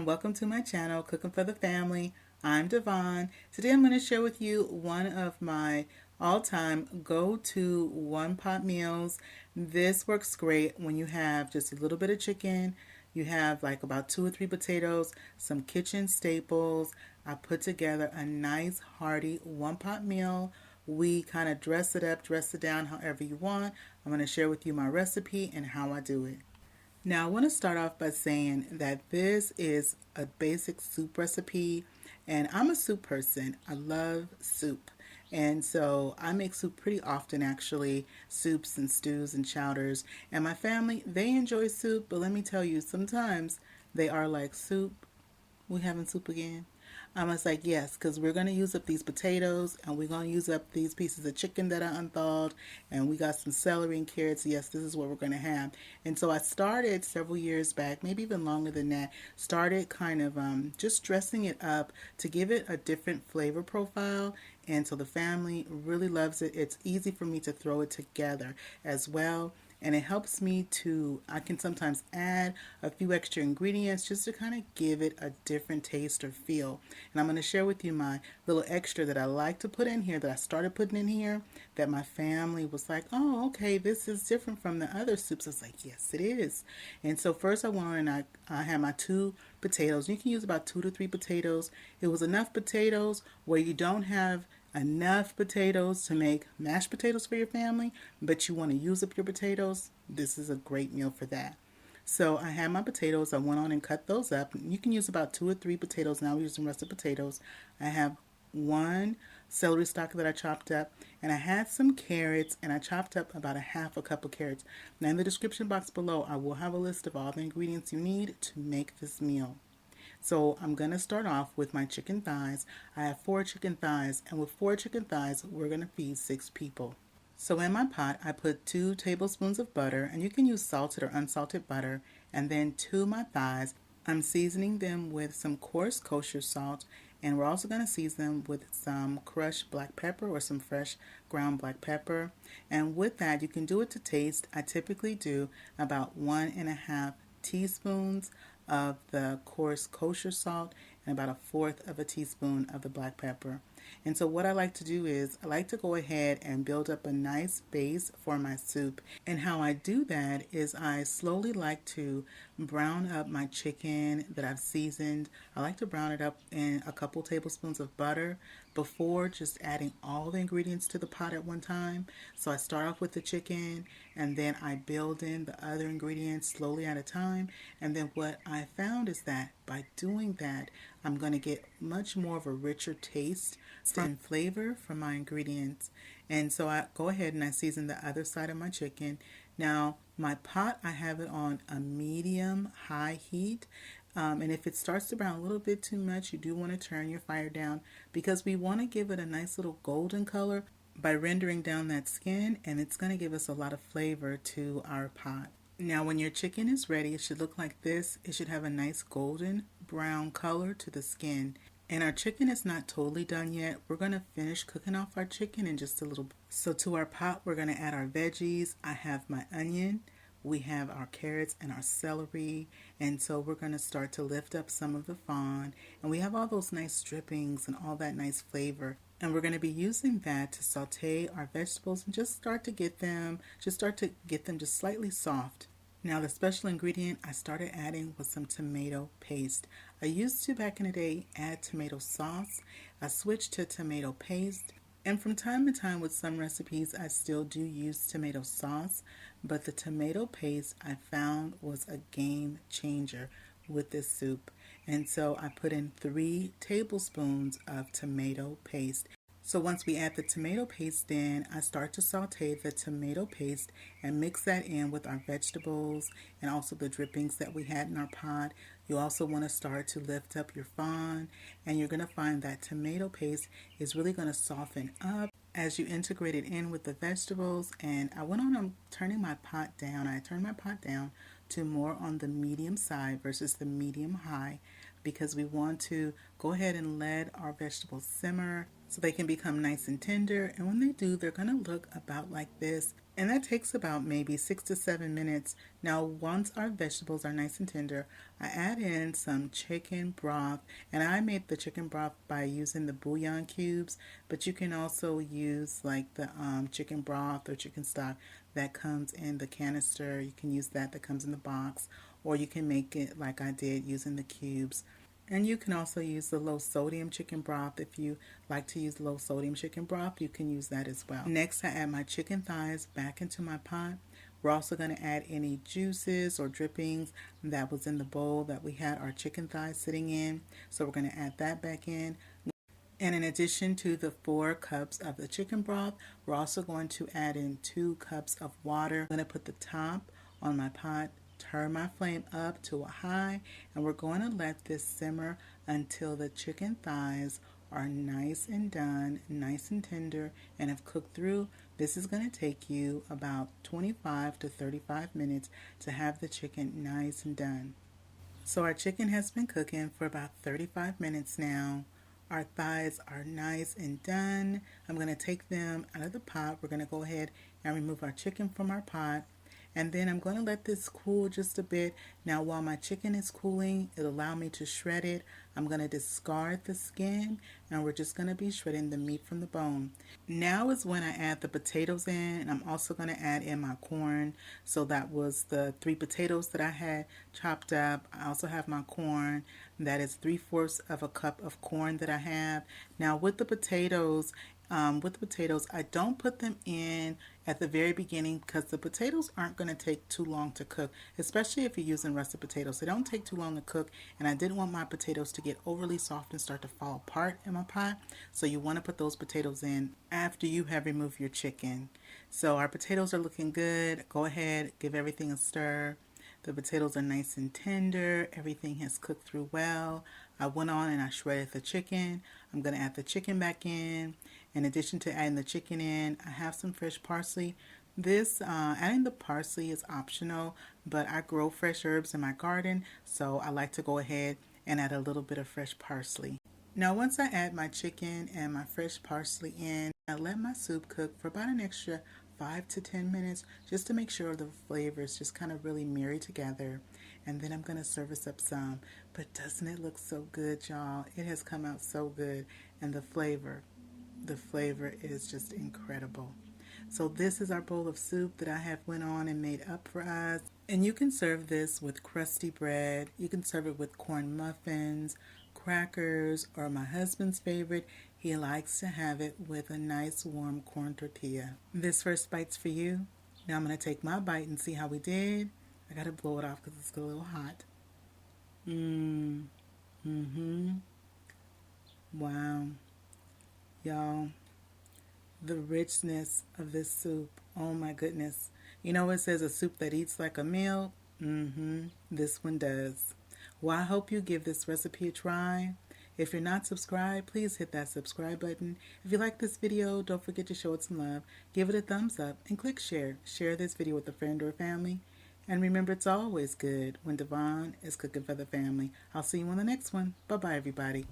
everyone, welcome to my channel, Cooking for the Family. I'm Dyvonne. Today I'm going to share with you one of my all-time go-to one-pot meals. This works great when you have just a little bit of chicken, you have like about 2 or 3 potatoes, some kitchen staples. I put together a nice hearty one-pot meal. We kind of dress it up, dress it down however you want. I'm going to share with you my recipe and how I do it. Now, I want to start off by saying that this is a basic soup recipe, and I'm a soup person. I love soup. And so I make soup pretty often, actually, soups and stews and chowders. And my family, they enjoy soup, but let me tell you, sometimes they are like, soup, we having soup again? I was like, yes, because we're going to use up these potatoes and we're going to use up these pieces of chicken that I unthawed, and we got some celery and carrots. Yes, this is what we're going to have. And so I started several years back, maybe even longer than that, started kind of just dressing it up to give it a different flavor profile. And so the family really loves it. It's easy for me to throw it together as well. And it helps me to, I can sometimes add a few extra ingredients just to kind of give it a different taste or feel. And I'm going to share with you my little extra that I like to put in here, that I started putting in here, that my family was like, oh, okay, this is different from the other soups. I was like, yes, it is. And so first I went on and I had my 2 potatoes. You can use about 2 to 3 potatoes. It was enough potatoes where you don't have enough potatoes to make mashed potatoes for your family, but you want to use up your potatoes. This is a great meal for that. So I had my potatoes. I went on and cut those up. You can use about 2 or 3 potatoes. Now we're using russet potatoes. I have 1 celery stalk that I chopped up, and I had some carrots, and I chopped up about a half a cup of carrots. Now in the description box below, I will have a list of all the ingredients you need to make this meal. So I'm going to start off with my chicken thighs. I have 4 chicken thighs, and with 4 chicken thighs, we're going to feed 6 people. So in my pot, I put 2 tablespoons of butter, and you can use salted or unsalted butter, and then to my thighs, I'm seasoning them with some coarse kosher salt, and we're also going to season them with some crushed black pepper or some fresh ground black pepper. And with that, you can do it to taste. I typically do about 1.5 teaspoons of the coarse kosher salt and about 1/4 of a teaspoon of the black pepper. And so what I like to do is I like to go ahead and build up a nice base for my soup. And how I do that is I slowly like to brown up my chicken that I've seasoned. I like to brown it up in a couple tablespoons of butter before just adding all the ingredients to the pot at one time. So I start off with the chicken, and then I build in the other ingredients slowly at a time. And then what I found is that by doing that, I'm going to get much more of a richer taste and flavor from my ingredients. And so I go ahead and I season the other side of my chicken. Now, my pot, I have it on a medium high heat. And if it starts to brown a little bit too much, you do want to turn your fire down, because we want to give it a nice little golden color by rendering down that skin, and it's going to give us a lot of flavor to our pot. Now, when your chicken is ready, it should look like this. It should have a nice golden brown color to the skin. And our chicken is not totally done yet. We're going to finish cooking off our chicken in just a little bit. So to our pot, we're going to add our veggies. I have my onion. We have our carrots and our celery. And so we're going to start to lift up some of the fond. And we have all those nice drippings and all that nice flavor. And we're going to be using that to saute our vegetables and just start to get them just slightly soft. Now, the special ingredient I started adding was some tomato paste. I used to, back in the day, add tomato sauce. I switched to tomato paste. And from time to time with some recipes, I still do use tomato sauce. But the tomato paste I found was a game changer with this soup. And so I put in 3 tablespoons of tomato paste. So once we add the tomato paste in, I start to saute the tomato paste and mix that in with our vegetables and also the drippings that we had in our pot. You also want to start to lift up your fond, and you're going to find that tomato paste is really going to soften up as you integrate it in with the vegetables. And I went on turning my pot down. I turned my pot down to more on the medium side versus the medium high, because we want to go ahead and let our vegetables simmer so they can become nice and tender. And when they do, they're going to look about like this. And that takes about maybe 6 to 7 minutes. Now, once our vegetables are nice and tender, I add in some chicken broth. And I made the chicken broth by using the bouillon cubes, but you can also use like the chicken broth or chicken stock that comes in the canister. You can use that comes in the box, or you can make it like I did using the cubes. And you can also use the low sodium chicken broth. If you like to use low sodium chicken broth, you can use that as well. Next, I add my chicken thighs back into my pot. We're also going to add any juices or drippings that was in the bowl that we had our chicken thighs sitting in. So we're going to add that back in. And in addition to the 4 cups of the chicken broth, we're also going to add in 2 cups of water. I'm going to put the top on my pot, turn my flame up to a high, and we're going to let this simmer until the chicken thighs are nice and done, nice and tender, and have cooked through. This is going to take you about 25 to 35 minutes to have the chicken nice and done. So our chicken has been cooking for about 35 minutes now. Our thighs are nice and done. I'm going to take them out of the pot. We're going to go ahead and remove our chicken from our pot. And then I'm going to let this cool just a bit. Now while my chicken is cooling, it'll allow me to shred it. I'm going to discard the skin, and we're just going to be shredding the meat from the bone. Now is when I add the potatoes in, and I'm also going to add in my corn. So that was the 3 potatoes that I had chopped up. I also have my corn. That is 3/4 of a cup of corn that I have. Now with the potatoes, I don't put them in at the very beginning because the potatoes aren't going to take too long to cook, especially if you're using russet potatoes. They don't take too long to cook, and I didn't want my potatoes to get overly soft and start to fall apart in my pot. So you want to put those potatoes in after you have removed your chicken. So our potatoes are looking good. Go ahead, give everything a stir. The potatoes are nice and tender. Everything has cooked through well. I went on and I shredded the chicken. I'm going to add the chicken back in. In addition to adding the chicken in, I have some fresh parsley. Adding the parsley is optional, but I grow fresh herbs in my garden, so I like to go ahead and add a little bit of fresh parsley. Now once I add my chicken and my fresh parsley in, I let my soup cook for about an extra 5 to 10 minutes just to make sure the flavors just kind of really marry together. And then I'm going to service up some. But doesn't it look so good, y'all? It has come out so good. And the flavor is just incredible. So this is our bowl of soup that I have went on and made up for us. And you can serve this with crusty bread. You can serve it with corn muffins, crackers, or my husband's favorite, he likes to have it with a nice warm corn tortilla. This first bite's for you. Now I'm going to take my bite and see how we did. I got to blow it off because it's a little hot. Wow. Y'all, the richness of this soup. Oh my goodness. You know it says a soup that eats like a meal? This one does. Well, I hope you give this recipe a try. If you're not subscribed, please hit that subscribe button. If you like this video, don't forget to show it some love. Give it a thumbs up and click share. Share this video with a friend or family. And remember, it's always good when Dyvonne is cooking for the family. I'll see you on the next one. Bye-bye, everybody.